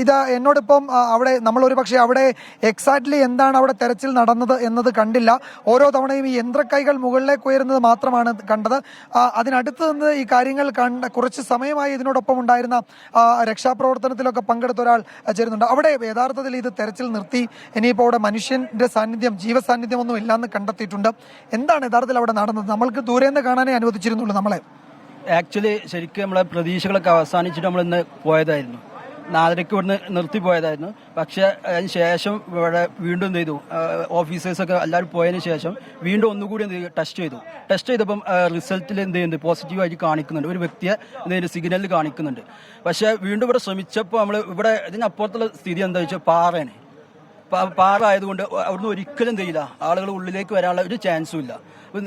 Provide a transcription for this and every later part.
ഇത് എന്നോടിപ്പം അവിടെ നമ്മളൊരു പക്ഷേ അവിടെ എക്സാക്ട്ലി എന്താണ് അവിടെ തെരച്ചിൽ നടന്നത് എന്നത് കണ്ടില്ല. ഓരോ തവണയും ഈ യന്ത്രക്കൈകൾ മുകളിലേക്ക് ഉയരുന്നത് മാത്രമാണ് കണ്ടത്. അതിനടുത്ത് നിന്ന് ഈ കാര്യങ്ങൾ കുറച്ച് സമയമായി ഇതിനോടൊപ്പം ഉണ്ടായിരുന്ന രക്ഷാപ്രവർത്തനത്തിലൊക്കെ പങ്കെടുത്ത ഒരാൾ ചേരുന്നുണ്ട്. അവിടെ യഥാർത്ഥത്തിൽ ഇത് തെരച്ചിൽ നിർത്തി ഇനിയിപ്പോൾ അവിടെ മനുഷ്യന്റെ സാന്നിധ്യം ജീവസാന്നിധ്യം ഒന്നും ഇല്ലാന്ന് കണ്ടെത്തിയിട്ടുണ്ട്. എന്താണ് യഥാർത്ഥത്തിൽ അവിടെ നടന്നത്? നമ്മൾക്ക് ദൂരേന്ന് കാണാനേ അനുവദിച്ചിരുന്നുള്ളൂ നമ്മളെ. ആക്ച്വലി ശരിക്കും നമ്മളെ പ്രതീക്ഷകളൊക്കെ അവസാനിച്ചിട്ട് നമ്മൾ ഇന്ന് പോയതായിരുന്നു. 4:30 ഇവിടുന്ന് നിർത്തിപ്പോയതായിരുന്നു. പക്ഷെ അതിന് ശേഷം ഇവിടെ വീണ്ടും എന്ത് ചെയ്തു, ഓഫീസേഴ്സൊക്കെ എല്ലാവരും പോയതിന് ശേഷം വീണ്ടും ഒന്നുകൂടി എന്ത് ചെയ്തു, ടെസ്റ്റ് ചെയ്തപ്പം റിസൾട്ടിൽ എന്ത് ചെയ്യുന്നുണ്ട്, പോസിറ്റീവായിട്ട് കാണിക്കുന്നുണ്ട്. ഒരു വ്യക്തിയെ എന്ത് ചെയ്യുന്നത്, സിഗ്നലിൽ കാണിക്കുന്നുണ്ട്. പക്ഷെ വീണ്ടും ഇവിടെ ശ്രമിച്ചപ്പോൾ നമ്മൾ ഇവിടെ ഇതിനപ്പുറത്തുള്ള സ്ഥിതി എന്താ വെച്ചാൽ പാറയാണ്. പാറ ആയതുകൊണ്ട് അവിടുന്ന് ഒരിക്കലും എന്ത് ചെയ്യില്ല, ആളുകൾ ഉള്ളിലേക്ക് വരാനുള്ള ഒരു ചാൻസും ഇല്ല.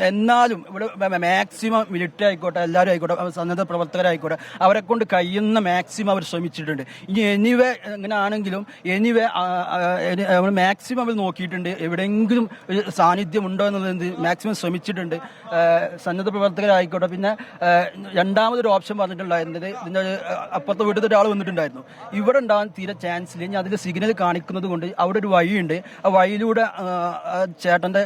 എന്നാലും ഇവിടെ മാക്സിമം മിലിറ്ററി ആയിക്കോട്ടെ, എല്ലാവരും ആയിക്കോട്ടെ, സന്നദ്ധ പ്രവർത്തകരായിക്കോട്ടെ, അവരെ കൊണ്ട് കഴിയുന്ന മാക്സിമം അവർ ശ്രമിച്ചിട്ടുണ്ട്. ഇനി എനിവേ ഇങ്ങനെ ആണെങ്കിലും എനിവേ മാക്സിമം അവർ നോക്കിയിട്ടുണ്ട്. എവിടെയെങ്കിലും സാന്നിധ്യം ഉണ്ടോ എന്നുള്ളത് മാക്സിമം ശ്രമിച്ചിട്ടുണ്ട് സന്നദ്ധ പ്രവർത്തകരായിക്കോട്ടെ. പിന്നെ രണ്ടാമതൊരു ഓപ്ഷൻ പറഞ്ഞിട്ടുണ്ടായിരുന്നത്, ഇതിൻ്റെ അപ്പുറത്തെ വീട്ടിൽ ഒരാൾ വന്നിട്ടുണ്ടായിരുന്നു. ഇവിടെ ഉണ്ടാകാൻ തീരെ ചാൻസ് ഇല്ല. ഇനി അതിൽ സിഗ്നൽ കാണിക്കുന്നത് കൊണ്ട് അവിടെ ഒരു വഴിയുണ്ട്. ആ വഴിയിലൂടെ ചേട്ടൻ്റെ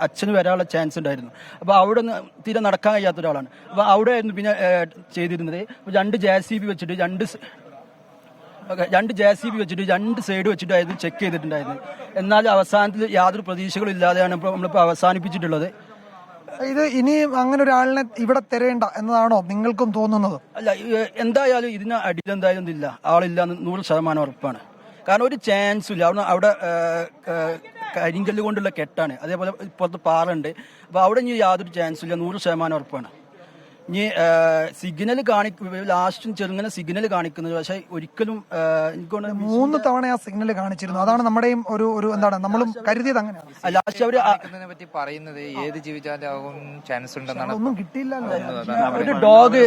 അച്ഛന് വരാനുള്ള ചാൻസ് ഉണ്ടായിരുന്നു. അപ്പോൾ അവിടെ തീരെ നടക്കാൻ കഴിയാത്ത ഒരാളാണ്. അപ്പോൾ അവിടെ ആയിരുന്നു പിന്നെ ചെയ്തിരുന്നത്. 2 JCB വെച്ചിട്ട് രണ്ട് സൈഡ് വെച്ചിട്ടായിരുന്നു ചെക്ക് ചെയ്തിട്ടുണ്ടായിരുന്നത്. എന്നാൽ അവസാനത്തിൽ യാതൊരു പ്രതീക്ഷകളും ഇല്ലാതെയാണ് ഇപ്പോൾ നമ്മളിപ്പോൾ അവസാനിപ്പിച്ചിട്ടുള്ളത്. ഇത് ഇനിയും അങ്ങനെ ഒരാളിനെ ഇവിടെ തരേണ്ട എന്നതാണോ നിങ്ങൾക്കും തോന്നുന്നത്? അല്ല, എന്തായാലും ഇതിന് അടിയിൽ എന്തായാലും ഇല്ല, ആളില്ല എന്ന് 100% ഉറപ്പാണ്. കാരണം ഒരു ചാൻസും ഇല്ല. അവിടെ കരിങ്കല്ല് കൊണ്ടുള്ള കെട്ടാണ്, അതേപോലെ ഇപ്പോഴത്തെ പാറുണ്ട്. അപ്പോൾ അവിടെ ഇനി യാതൊരു ചാൻസും ഇല്ല, 100% ഉറപ്പാണ്. ഇനി സിഗ്നൽ ലാസ്റ്റും ചെറുങ്ങനെ സിഗ്നൽ കാണിക്കുന്നത്, പക്ഷെ ഒരിക്കലും എനിക്ക് 3 തവണ ആ സിഗ്നൽ കാണിച്ചിരുന്നു. അതാണ് നമ്മുടെയും ഒരു എന്താണ് നമ്മളും കരുതിയത്. അങ്ങനെ ലാസ്റ്റ് അവര് പറ്റി പറയുന്നത് ഏത് ജീവിച്ചാലും ചാൻസ് ഉണ്ടെന്നാണ്. ഒന്നും കിട്ടിയില്ല. ഒരു ഡോഗ്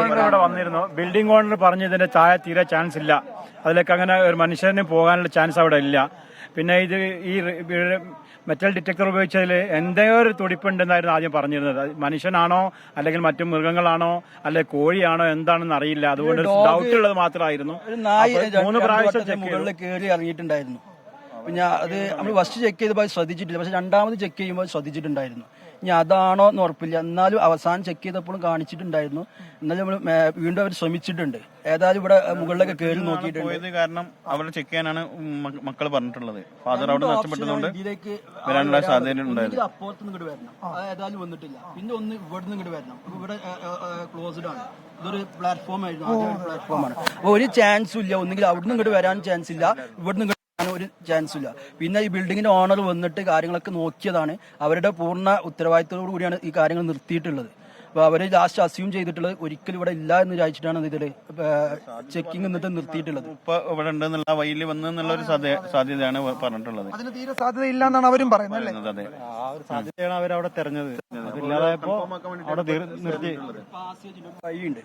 ഇവിടെ വന്നിരുന്നു. ബിൽഡിംഗ് ഓണർ പറഞ്ഞു ഇതിന്റെ താഴെ തീരെ ചാൻസ് ഇല്ല, അതിലേക്ക് അങ്ങനെ ഒരു മനുഷ്യന് പോകാനുള്ള ചാൻസ് അവിടെ ഇല്ല. പിന്നെ ഇത് ഈ മെറ്റൽ ഡിറ്റക്ടർ ഉപയോഗിച്ചതിൽ എന്തെങ്കിലും ഒരു തുടിപ്പുണ്ടെന്നായിരുന്നു ആദ്യം പറഞ്ഞിരുന്നത്. മനുഷ്യനാണോ അല്ലെങ്കിൽ മറ്റു മൃഗങ്ങളാണോ അല്ലെങ്കിൽ കോഴിയാണോ എന്താണെന്ന് അറിയില്ല. അതുകൊണ്ട് ഡൗട്ട് ഉള്ളത് മാത്രമായിരുന്നു. 3 പ്രാവശ്യം മുകളിൽ കയറി ഇറങ്ങിയിട്ടുണ്ടായിരുന്നു. പിന്നെ അത് നമ്മൾ ഫസ്റ്റ് ചെക്ക് ചെയ്തപ്പോൾ ശ്രദ്ധിച്ചിട്ടില്ല, പക്ഷെ രണ്ടാമത് ചെക്ക് ചെയ്യുമ്പോൾ ശ്രദ്ധിച്ചിട്ടുണ്ടായിരുന്നു. ഇനി അതാണോ എന്ന് ഉറപ്പില്ല. എന്നാലും അവസാനം ചെക്ക് ചെയ്തപ്പോഴും കാണിച്ചിട്ടുണ്ടായിരുന്നു. എന്നാലും നമ്മൾ വീണ്ടും അവർ ശ്രമിച്ചിട്ടുണ്ട്. ഏതായാലും ഇവിടെ മുകളിലൊക്കെ കയറി നോക്കിയിട്ടുണ്ട്. കാരണം അവിടെ ചെക്ക് ചെയ്യാനാണ് മക്കൾ പറഞ്ഞിട്ടുള്ളത്. ഫാദർ അവിടെ നഷ്ടപ്പെട്ടതുകൊണ്ട് വരാനുള്ള സാധ്യത ഉണ്ടായിരുന്നു. അപ്പുറത്ത് നിന്ന് ഇങ്ങോട്ട് വരണം, ഏതായാലും വന്നിട്ടില്ല. പിന്നെ ഒന്ന് ഇവിടുന്ന് ഇങ്ങോട്ട് വരണം. ഇവിടെ ക്ലോസ്ഡ് ആണ്, ഇതൊരു പ്ലാറ്റ്ഫോം ആയിരുന്നു, ആദ്യം പ്ലാറ്റ്ഫോമാണ്. അപ്പോൾ ഒരു ചാൻസും ഇല്ല. ഒന്നുകിൽ അവിടുന്ന് ഇങ്ങോട്ട് വരാൻ ചാൻസ് ഇല്ല, ഇവിടുന്ന് ഒരു ചാൻസും ഇല്ല. പിന്നെ ഈ ബിൽഡിങ്ങിന്റെ ഓണർ വന്നിട്ട് കാര്യങ്ങളൊക്കെ നോക്കിയതാണ്. അവരുടെ പൂർണ്ണ ഉത്തരവാദിത്തത്തോടു കൂടിയാണ് ഈ കാര്യങ്ങൾ നിർത്തിയിട്ടുള്ളത്. അപ്പോൾ അവർ ലാസ്റ്റ് അസ്യൂം ചെയ്തിട്ടുള്ളത് ഒരിക്കലും ഇവിടെ ഇല്ല എന്ന് വിചാരിച്ചിട്ടാണ് ഇതില് ചെക്കിംഗ് എന്നിട്ട് നിർത്തിയിട്ടുള്ളത്. ഇപ്പൊ ഇവിടെ ഉണ്ടെന്നുള്ള വഴിയിൽ വന്നുള്ള ഒരു സാധ്യതയാണ് പറഞ്ഞിട്ടുള്ളത്. അതിന് തീരെ സാധ്യത ഇല്ല എന്നാണ് അവരും പറയുന്നത്. അതെ, ആ ഒരു സാധ്യതയാണ് അവരവിടെ തെരഞ്ഞത്. അതില്ലാതായപ്പോ അവിടെ നിർത്തി. വഴിയുണ്ട്,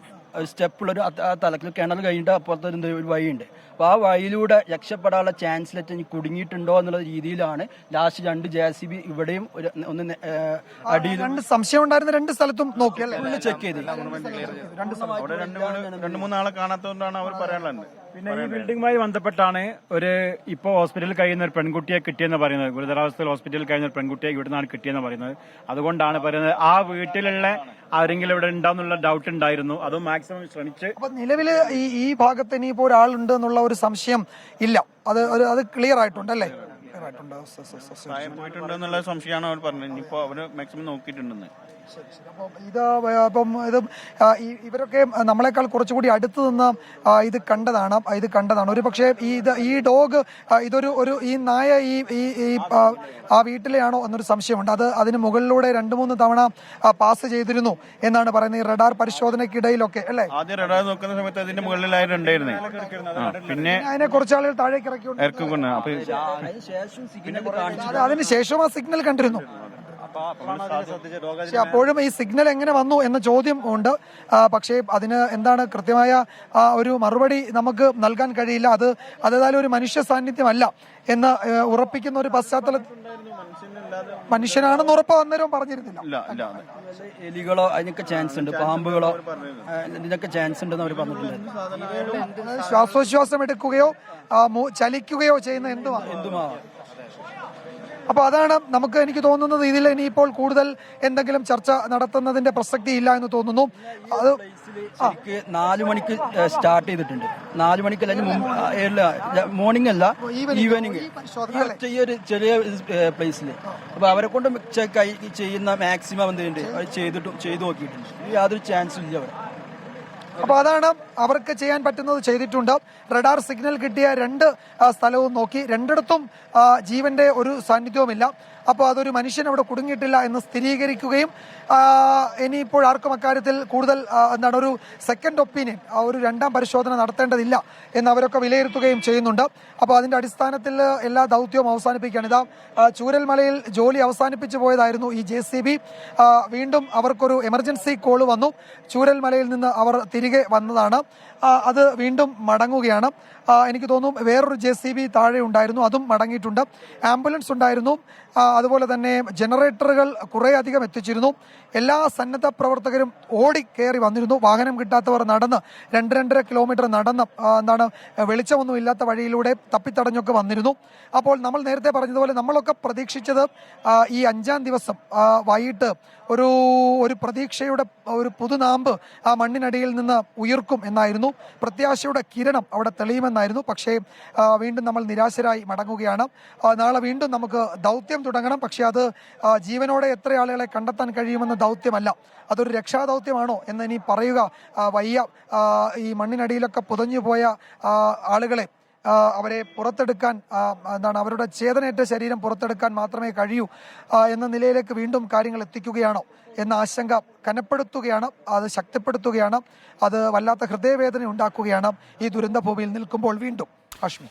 സ്റ്റെപ്പുള്ളൊരു തലക്കിൽ കിണർ കഴിഞ്ഞിട്ട് അപ്പുറത്തെ ഒരു വഴിയുണ്ട്. അപ്പോൾ ആ വഴിയിലൂടെ രക്ഷപ്പെടാനുള്ള ചാൻസിലെറ്റ് ഇനി കുടുങ്ങിയിട്ടുണ്ടോ എന്നുള്ള രീതിയിലാണ് ലാസ്റ്റ് 2 JCB ഇവിടെയും ഒന്ന് അടിയിൽ സംശയം ഉണ്ടായിരുന്ന 2 സ്ഥലത്തും നോക്കിയല്ലേ ചെക്ക് ചെയ്ത്. 2-3 ആളെ കാണാത്തതുകൊണ്ടാണ് അവർ പറയാനുള്ളത്. പിന്നെ ഈ ബിൽഡിംഗുമായി ബന്ധപ്പെട്ടാണ് ഇപ്പോ ഹോസ്പിറ്റലിൽ കഴിയുന്ന ഒരു പെൺകുട്ടിയെ കിട്ടിയെന്ന് പറയുന്നത്. ഗുരുതരാവസ്ഥയിൽ ഹോസ്പിറ്റലിൽ കഴിയുന്ന ഒരു പെൺകുട്ടിയെ ഇവിടുന്നാണ് കിട്ടിയെന്ന് പറയുന്നത്. അതുകൊണ്ടാണ് പറയുന്നത് ആ വീട്ടിലുള്ള ആരെങ്കിലും ഇവിടെ ഉണ്ടാവുന്നുള്ള ഡൗട്ട് ഉണ്ടായിരുന്നു. അതും മാക്സിമം ശ്രമിച്ച്. അപ്പൊ നിലവില് ഈ ഭാഗത്ത് ഇനിയിപ്പോ ഒരാളുണ്ട് എന്നുള്ള ഒരു സംശയം ഇല്ല. അത് ക്ലിയർ ആയിട്ടുണ്ട് അല്ലേ? പോയിട്ടുണ്ട് എന്നുള്ള സംശയമാണ് അവർ പറഞ്ഞത്. ഇനിയിപ്പോ അവര് മാക്സിമം നോക്കിയിട്ടുണ്ടെന്ന്. ഇവരൊക്കെ നമ്മളെക്കാൾ കുറച്ചുകൂടി അടുത്ത് നിന്ന് ഇത് കണ്ടതാണ്. ഒരു പക്ഷേ ഈ ഡോഗ് ഈ നായ ആ വീട്ടിലെയാണോ എന്നൊരു സംശയമുണ്ട്. അതിന് മുകളിലൂടെ 2-3 തവണ പാസ് ചെയ്തിരുന്നു എന്നാണ് പറയുന്നത്. ഈ റഡാർ പരിശോധനയ്ക്കിടയിലൊക്കെ അല്ലേ? ആദ്യം റഡാർ നോക്കുന്ന സമയത്ത് അതിന്റെ മുകളിലായിട്ടുണ്ടായിരുന്നേ. പിന്നെ അതിനെ കുറച്ച് ആളുകൾ താഴേക്ക് ഇറക്കിക്കൊണ്ട് അതിനുശേഷവും ആ സിഗ്നൽ കണ്ടിരുന്നു. പക്ഷെ അപ്പോഴും ഈ സിഗ്നൽ എങ്ങനെ വന്നു എന്ന ചോദ്യം ഉണ്ട്. പക്ഷേ അതിന് എന്താണ് കൃത്യമായ ഒരു മറുപടി നമുക്ക് നൽകാൻ കഴിയില്ല. അതേതായാലും ഒരു മനുഷ്യ സാന്നിധ്യമല്ല എന്ന് ഉറപ്പിക്കുന്ന ഒരു പശ്ചാത്തലം മനുഷ്യനാണെന്ന് ഉറപ്പ് അന്നേരം പറഞ്ഞിരുന്നില്ല. എലികളോ അതിനൊക്കെ ചാൻസ് ഉണ്ട്, പാമ്പുകളോ ഇതിനൊക്കെ ചാൻസ് ഉണ്ടെന്ന് അവർ പറഞ്ഞിട്ടുണ്ട്. ശ്വാസോച്ഛ്വാസം എടുക്കുകയോ ചലിക്കുകയോ ചെയ്യുന്ന എന്തുമാവാം. അപ്പൊ അതാണ് എനിക്ക് തോന്നുന്നത് ഇതിൽ ഇനിയിപ്പോൾ കൂടുതൽ എന്തെങ്കിലും ചർച്ച നടത്തുന്നതിന്റെ പ്രസക്തി ഇല്ല എന്ന് തോന്നുന്നു. അത് ശരിക്ക് 4 മണിക്ക് സ്റ്റാർട്ട് ചെയ്തിട്ടുണ്ട്. 4 മണിക്ക് അല്ലെങ്കിൽ മോർണിംഗ് അല്ല ഈവനിങ് ഈ ഒരു ചെറിയ പ്ലേസിൽ. അപ്പൊ അവരെ കൊണ്ട് ചെയ്യുന്ന മാക്സിമം എന്തുണ്ട് അത് ചെയ്തു നോക്കിയിട്ടുണ്ട്. യാതൊരു ചാൻസും ഇല്ല അവിടെ. അപ്പൊ അതാണ് അവർക്ക് ചെയ്യാൻ പറ്റുന്നത് ചെയ്തിട്ടുണ്ട്. റഡാർ സിഗ്നൽ കിട്ടിയ 2 സ്ഥലവും നോക്കി, രണ്ടിടത്തും ജീവന്റെ ഒരു സാന്നിധ്യവുമില്ല. അപ്പോൾ അതൊരു മനുഷ്യൻ അവിടെ കുടുങ്ങിയിട്ടില്ല എന്ന് സ്ഥിരീകരിക്കുകയും ഇനിയിപ്പോൾ ആർക്കും അക്കാര്യത്തിൽ കൂടുതൽ ഒരു സെക്കൻഡ് ഒപ്പീനിയൻ, ഒരു 2ാം പരിശോധന നടത്തേണ്ടതില്ല എന്ന് അവരൊക്കെ വിലയിരുത്തുകയും ചെയ്യുന്നുണ്ട്. അപ്പോൾ അതിന്റെ അടിസ്ഥാനത്തിൽ എല്ലാ ദൗത്യവും അവസാനിപ്പിക്കുകയാണ്. ഇതാ ചൂരൽമലയിൽ ജോലി അവസാനിപ്പിച്ചു പോയതായിരുന്നു ഈ JCB. വീണ്ടും അവർക്കൊരു എമർജൻസി കോൾ വന്നു. ചൂരൽമലയിൽ നിന്ന് അവർ തിരികെ വന്നതാണ്. അത് വീണ്ടും മടങ്ങുകയാണ്. എനിക്ക് തോന്നുന്നു വേറൊരു JCB താഴെ ഉണ്ടായിരുന്നു, അതും മടങ്ങിയിട്ടുണ്ട്. ആംബുലൻസ് ഉണ്ടായിരുന്നു, അതുപോലെ തന്നെ ജനറേറ്ററുകൾ കുറേ അധികം എത്തിച്ചിരുന്നു. എല്ലാ സന്നദ്ധ പ്രവർത്തകരും ഓടി കയറി വന്നിരുന്നു. വാഹനം കിട്ടാത്തവർ നടന്ന് 2-2.5 കിലോമീറ്റർ നടന്ന് വെളിച്ചമൊന്നും ഇല്ലാത്ത വഴിയിലൂടെ തപ്പിത്തടഞ്ഞൊക്കെ വന്നിരുന്നു. അപ്പോൾ നമ്മൾ നേരത്തെ പറഞ്ഞതുപോലെ നമ്മളൊക്കെ പ്രതീക്ഷിച്ചത് ഈ 5-ാം ദിവസം വൈകിട്ട് ഒരു പ്രതീക്ഷയുടെ ഒരു പുതുനാമ്പ് ആ മണ്ണിനടിയിൽ നിന്ന് ഉയർക്കും എന്നായിരുന്നു. പ്രത്യാശയുടെ കിരണം അവിടെ തെളിയുമെന്നായിരുന്നു. പക്ഷേ വീണ്ടും നമ്മൾ നിരാശരായി മടങ്ങുകയാണ്. നാളെ വീണ്ടും നമുക്ക് ദൗത്യം തുടങ്ങണം. പക്ഷെ അത് ജീവനോടെ എത്ര ആളുകളെ കണ്ടെത്താൻ കഴിയുമെന്ന ദൗത്യമല്ല, അതൊരു രക്ഷാദൗത്യമാണോ എന്ന് ഇനി പറയുക വയ്യ. ഈ മണ്ണിനടിയിലൊക്കെ പുതഞ്ഞുപോയ ആളുകളെ അവരെ പുറത്തെടുക്കാൻ അവരുടെ ചേതനയേറ്റ ശരീരം പുറത്തെടുക്കാൻ മാത്രമേ കഴിയൂ എന്ന നിലയിലേക്ക് വീണ്ടും കാര്യങ്ങൾ എത്തിക്കുകയാണോ എന്ന ആശങ്ക കനപ്പെടുത്തുകയാണ്, അത് ശക്തിപ്പെടുത്തുകയാണ്, അത് വല്ലാത്ത ഹൃദയവേദന ഉണ്ടാക്കുകയാണ് ഈ ദുരന്ത ഭൂമിയിൽ നിൽക്കുമ്പോൾ വീണ്ടും. അശ്മി.